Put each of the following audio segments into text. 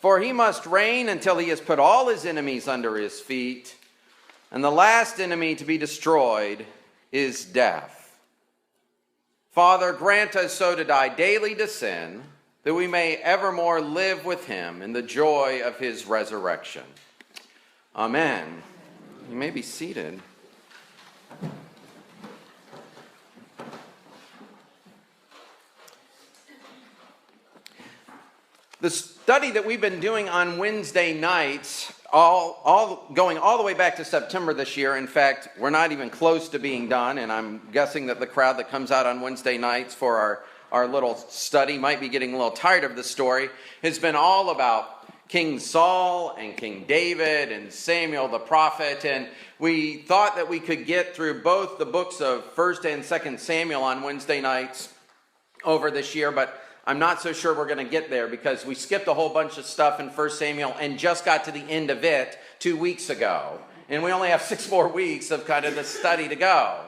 For he must reign until he has put all his enemies under his feet, and the last enemy to be destroyed is death. Father, grant us so to die daily to sin, that we may evermore live with him in the joy of his resurrection. Amen. You may be seated. The study that we've been doing on Wednesday nights, going all the way back to September this year. In fact, we're not even close to being done, and I'm guessing that the crowd that comes out on Wednesday nights for our little study might be getting a little tired of the story. Has been all about King Saul and King David and Samuel the prophet, and we thought that we could get through both the books of 1st and 2nd Samuel on Wednesday nights over this year, but I'm not so sure we're going to get there because we skipped a whole bunch of stuff in 1 Samuel and just got to the end of it 2 weeks ago. And we only have 6 more weeks of kind of the study to go.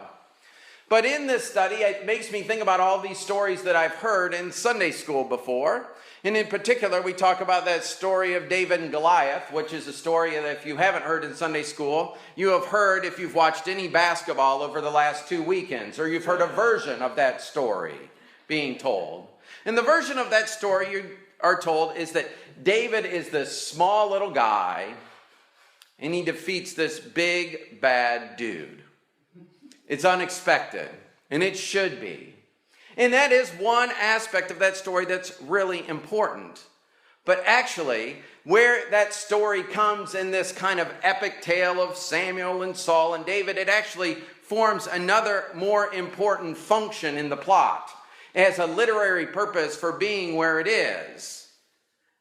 But in this study, it makes me think about all these stories that I've heard in Sunday school before. And in particular, we talk about that story of David and Goliath, which is a story that if you haven't heard in Sunday school, you have heard if you've watched any basketball over the last 2 weekends, or you've heard a version of that story being told. And the version of that story you are told is that David is this small little guy, and he defeats this big, bad dude. It's unexpected, and it should be. And that is one aspect of that story that's really important. But actually, where that story comes in this kind of epic tale of Samuel and Saul and David, it actually forms another more important function in the plot. It has a literary purpose for being where it is.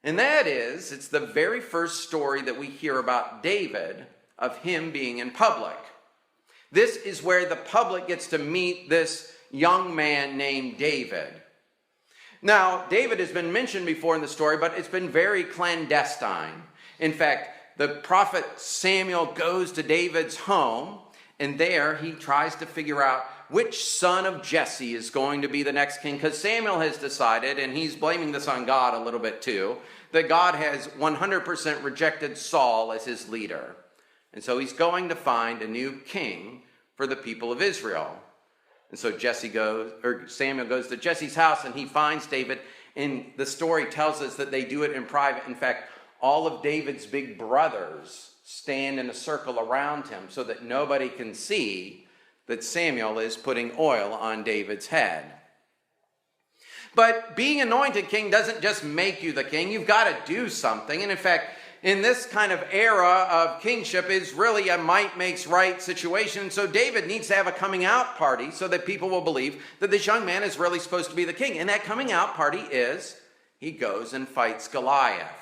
And that is, it's the very first story that we hear about David, of him being in public. This is where the public gets to meet this young man named David. Now, David has been mentioned before in the story, but it's been very clandestine. In fact, the prophet Samuel goes to David's home, and there he tries to figure out which son of Jesse is going to be the next king, because Samuel has decided, and he's blaming this on God a little bit too, that God has 100% rejected Saul as his leader. And so he's going to find a new king for the people of Israel. And so Samuel goes to Jesse's house, and he finds David, and the story tells us that they do it in private. In fact, all of David's big brothers stand in a circle around him so that nobody can see that Samuel is putting oil on David's head. But being anointed king doesn't just make you the king. You've got to do something. And in fact, in this kind of era of kingship is really a might makes right situation. So David needs to have a coming out party so that people will believe that this young man is really supposed to be the king. And that coming out party is he goes and fights Goliath.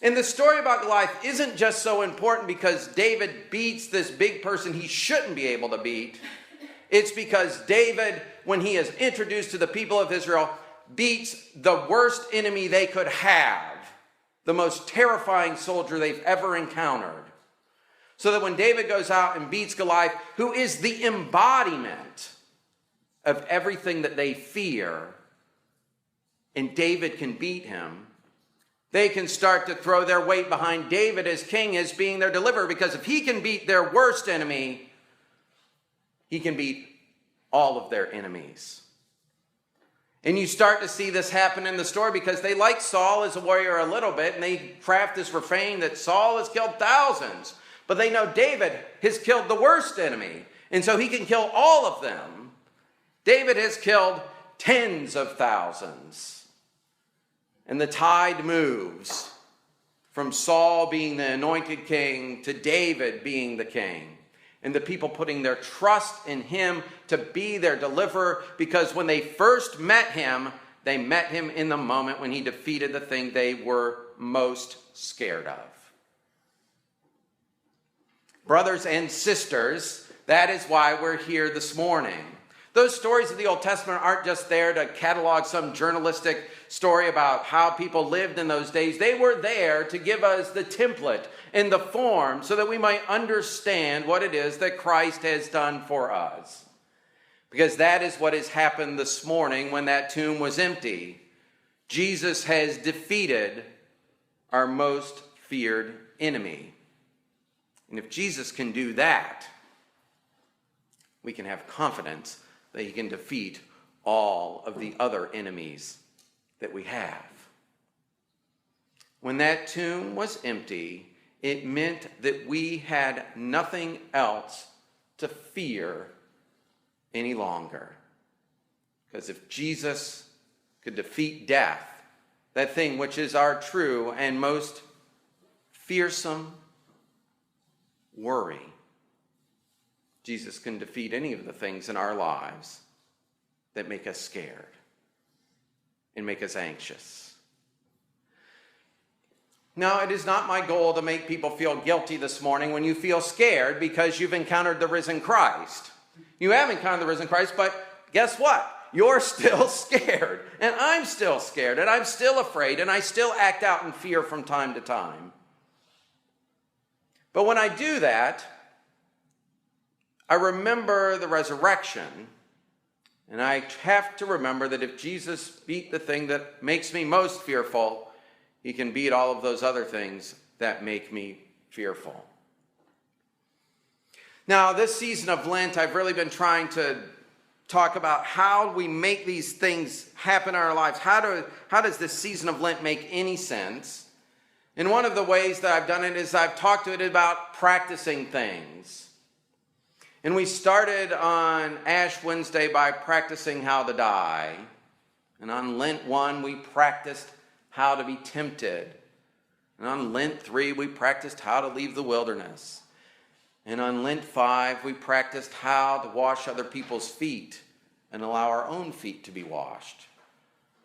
And the story about Goliath isn't just so important because David beats this big person he shouldn't be able to beat. It's because David, when he is introduced to the people of Israel, beats the worst enemy they could have, the most terrifying soldier they've ever encountered. So that when David goes out and beats Goliath, who is the embodiment of everything that they fear, and David can beat him, they can start to throw their weight behind David as king as being their deliverer, because if he can beat their worst enemy, he can beat all of their enemies. And you start to see this happen in the story because they like Saul as a warrior a little bit, and they craft this refrain that Saul has killed thousands, but they know David has killed the worst enemy, and so he can kill all of them. David has killed tens of thousands. And the tide moves from Saul being the anointed king to David being the king. And the people putting their trust in him to be their deliverer, because when they first met him, they met him in the moment when he defeated the thing they were most scared of. Brothers and sisters, that is why we're here this morning. Those stories of the Old Testament aren't just there to catalog some journalistic story about how people lived in those days. They were there to give us the template and the form so that we might understand what it is that Christ has done for us. Because that is what has happened this morning when that tomb was empty. Jesus has defeated our most feared enemy. And if Jesus can do that, we can have confidence that he can defeat all of the other enemies that we have. When that tomb was empty, it meant that we had nothing else to fear any longer. Because if Jesus could defeat death, that thing which is our true and most fearsome worry, Jesus can defeat any of the things in our lives that make us scared and make us anxious. Now, it is not my goal to make people feel guilty this morning when you feel scared because you've encountered the risen Christ. You have encountered the risen Christ, but guess what? You're still scared, and I'm still scared, and I'm still afraid, and I still act out in fear from time to time. But when I do that, I remember the resurrection, and I have to remember that if Jesus beat the thing that makes me most fearful, he can beat all of those other things that make me fearful. Now, this season of Lent, I've really been trying to talk about how we make these things happen in our lives. How does this season of Lent make any sense? And one of the ways that I've done it is I've talked to it about practicing things. And we started on Ash Wednesday by practicing how to die. And on Lent 1, we practiced how to be tempted. And on Lent 3, we practiced how to leave the wilderness. And on Lent 5, we practiced how to wash other people's feet and allow our own feet to be washed.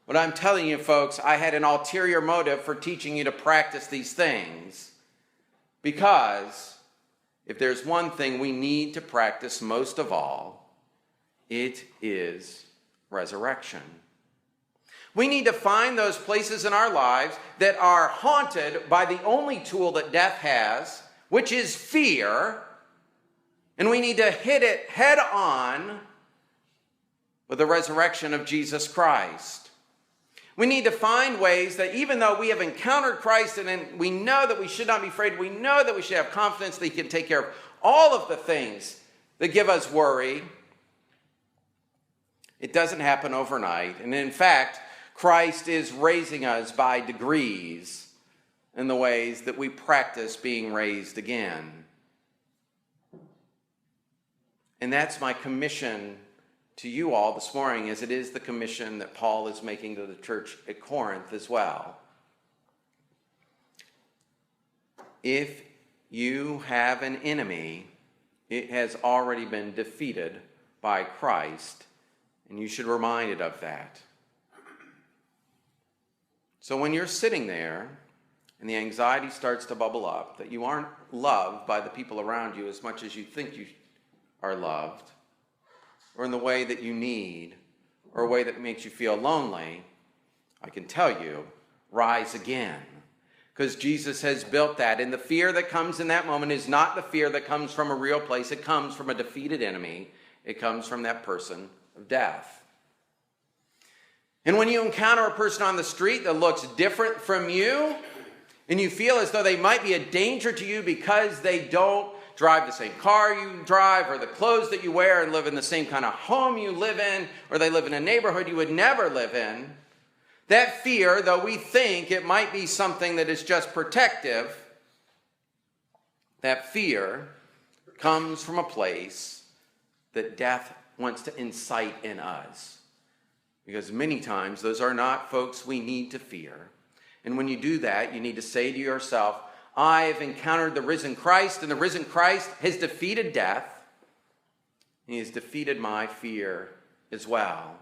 But I'm telling you, folks, I had an ulterior motive for teaching you to practice these things. Because if there's one thing we need to practice most of all, it is resurrection. We need to find those places in our lives that are haunted by the only tool that death has, which is fear. And we need to hit it head on with the resurrection of Jesus Christ. We need to find ways that even though we have encountered Christ and we know that we should not be afraid, we know that we should have confidence that he can take care of all of the things that give us worry, it doesn't happen overnight. And in fact, Christ is raising us by degrees in the ways that we practice being raised again. And that's my commission to you all this morning, as it is the commission that Paul is making to the church at Corinth as well. If you have an enemy, it has already been defeated by Christ, and you should be reminded of that. So when you're sitting there and the anxiety starts to bubble up, that you aren't loved by the people around you as much as you think you are loved, or in the way that you need, or a way that makes you feel lonely, I can tell you, rise again. Because Jesus has built that. And the fear that comes in that moment is not the fear that comes from a real place. It comes from a defeated enemy. It comes from that person of death. And when you encounter a person on the street that looks different from you, and you feel as though they might be a danger to you because they don't drive the same car you drive, or the clothes that you wear, and live in the same kind of home you live in, or they live in a neighborhood you would never live in, that fear, though we think it might be something that is just protective, that fear comes from a place that death wants to incite in us. Because many times those are not folks we need to fear. And when you do that, you need to say to yourself, I have encountered the risen Christ, and the risen Christ has defeated death. And he has defeated my fear as well.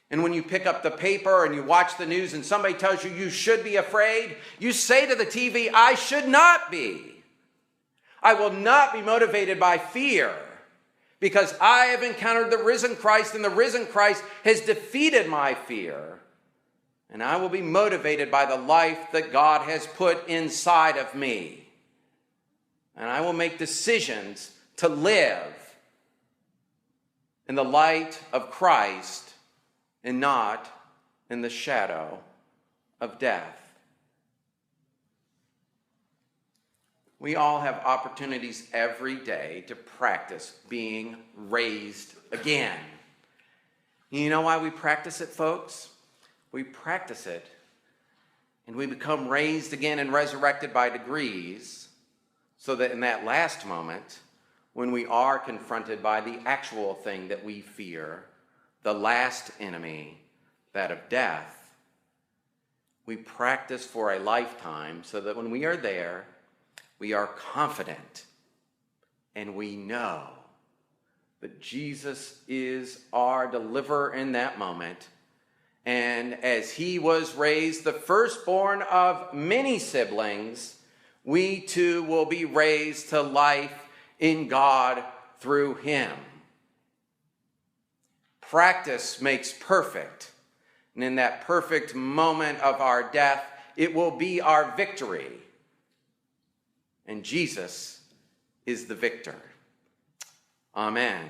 And when you pick up the paper and you watch the news and somebody tells you you should be afraid, you say to the TV, I should not be. I will not be motivated by fear, because I have encountered the risen Christ, and the risen Christ has defeated my fear. And I will be motivated by the life that God has put inside of me. And I will make decisions to live in the light of Christ and not in the shadow of death. We all have opportunities every day to practice being raised again. You know why we practice it, folks? We practice it and we become raised again and resurrected by degrees, so that in that last moment, when we are confronted by the actual thing that we fear, the last enemy, that of death, we practice for a lifetime so that when we are there, we are confident and we know that Jesus is our deliverer in that moment. And as he was raised the firstborn of many siblings, we too will be raised to life in God through him. Practice makes perfect. And in that perfect moment of our death, it will be our victory. And Jesus is the victor. Amen.